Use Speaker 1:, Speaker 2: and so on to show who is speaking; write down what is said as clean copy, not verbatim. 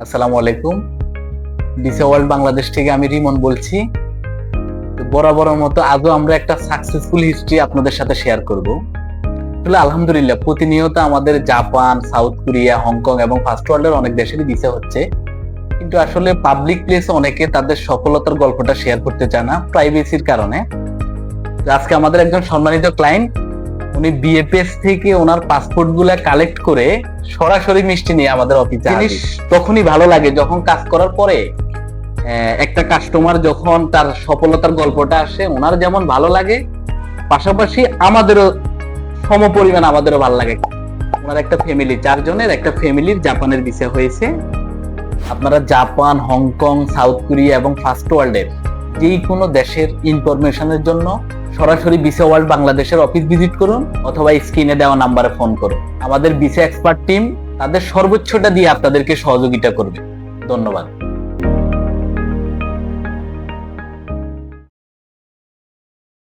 Speaker 1: আসসালামু আলাইকুম। Visa world Bangladesh থেকে আমি রিমন বলছি। তো বরাবরের মতো আজও আমরা একটা সাকসেসফুল হিস্ট্রি আপনাদের সাথে শেয়ার করব। আসলে আলহামদুলিল্লাহ প্রতিনিয়ত আমাদের জাপান, সাউথ কোরিয়া, হংকং এবং ফার্স্ট ওয়ার্ল্ডের অনেক দেশেরই ভিসা হচ্ছে, কিন্তু আসলে পাবলিক প্লেসে অনেকে তাদের সফলতার গল্পটা শেয়ার করতে চায় না প্রাইভেসির কারণে। তো আজকে আমাদের একজন সম্মানিত ক্লায়েন্ট, উনি বিএপিএস থেকে ওনার পাসপোর্ট গুলা কালেক্ট করে সরাসরি মিষ্টি নিয়ে আমাদের অফিসে জিনিস তখনই ভালো লাগে যখন কাজ করার পরে একটা কাস্টমার যখন তার সফলতার গল্পটা আসে, ওনার যেমন ভালো লাগে পাশাপাশি আমাদেরও সমপরিমাণ আমাদেরও ভালো লাগে। ওনার একটা ফ্যামিলি, 4 জনের একটা ফ্যামিলির জাপানের ভিসা হয়েছে। আপনারা জাপান, হংকং, সাউথ কোরিয়া এবং ফার্স্ট ওয়ার্ল্ডের যেই কোনো দেশের ইনফরমেশনের জন্য সরাসরি ভিসা ওয়ার্ল্ড বাংলাদেশের অফিস ভিজিট করুন অথবা স্ক্রিনে দেওয়া নাম্বারে ফোন করুন। আমাদের ভিসা এক্সপার্ট টিম তাদের সর্বোচ্চটা দিয়ে আপনাদেরকে সহযোগিতা করবে। ধন্যবাদ।